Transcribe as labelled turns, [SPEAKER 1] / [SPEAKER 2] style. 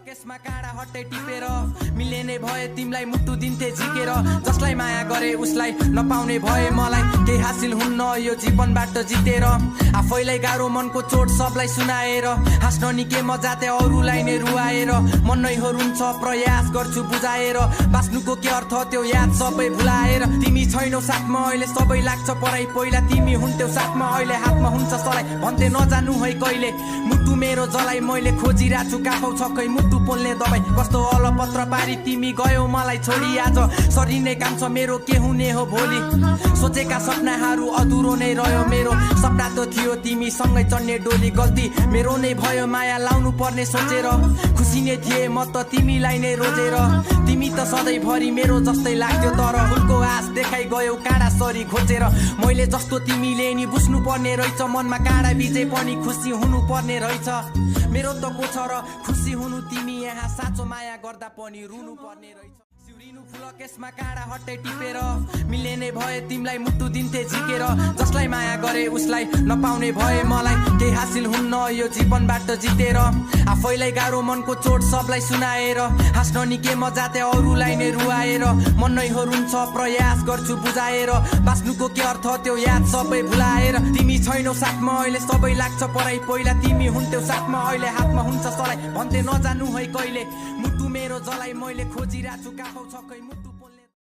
[SPEAKER 1] केसमा काँडा हट्टे टिपेर मिले नै भए तिमीलाई मुटु दिन्थे झिकेर जसलाई माया गरे उसलाई नपाउने भए मलाई केही हासिल हुन्न यो जीवनबाट जितेर आफैलाई गाह्रो मनको चोट सबलाई सुनाएर हाँस्न नि के मजा ते अरूलाई नै रुवाएर मन नै हो रुन्छ प्रयास गर्छु बुझाएर बाँच्नुको के अर्थ त्यो याद सबै भुलाएर तिमी छैनौ साथमा अहिले सबै लाग्छ पराई पहिला तिमी हुन्थ्यौ साथमा अहिले हातमा हुन्छ सलाई भन्थे नजानु है कहिले मुटु मेरो जलाई मैले खोजिरहेको छु काखौ छक्कै मुटु पोल्ने दबाई कस्तो अलपत्र पारी तिमी गयौ मलाई छोडी आज सरिने काम छ मेरो के हुने हो भोलि सोचेका सपनाहरू अधुरो नै रह्यो मेरो सपना त थियो तिमी सँगै चढ्ने डोली गल्ती मेरो नै भयो माया लाउनु पर्ने सोचेर खुसी नै थिए म त तिमीलाई नै रोजेर तिमी त सधैँभरि मेरो जस्तै लाग्थ्यो तर फुलको आस देखाइ गयौ काँडा सरी खोजेर मैले जस्तो तिमीले नि बुझ्नु पर्ने रहेछ मनमा काँडा बिजे पनि खुसी हुनु पर्ने रहेछ मेरो त को छ र खुसी हुनु तिमी यहाँ साँचो माया गर्दा पनि रुनु पर्ने रहेछ सिउरिनु फुल केसमा काँडा हट्टे टिपेर मिले नै भए तिमीलाई मुटु दिन्थे झिकेर जसलाई माया गरे उसलाई नपाउने भए मलाई केही हासिल हुन्न यो जीवनबाट जितेर आफैलाई गाह्रो मनको चोट सबलाई सुनाएर हाँस्न नि के मजा ते अरूलाई नै रुवाएर मन नै हो रुन्छ प्रयास गर्छु बुझाएर बाँच्नुको के अर्थ त्यो याद सबै भुलाएर तिमी छैनौ साथमा अहिले सबै लाग्छ पराई पहिला तिमी हुन्थ्यौ साथमा अहिले हातमा हुन्छ सलाई भन्थे नजानु है कहिले मुटु मेरो जलाई मैले खोजिरहेको छु काखौ छक्कै मुटु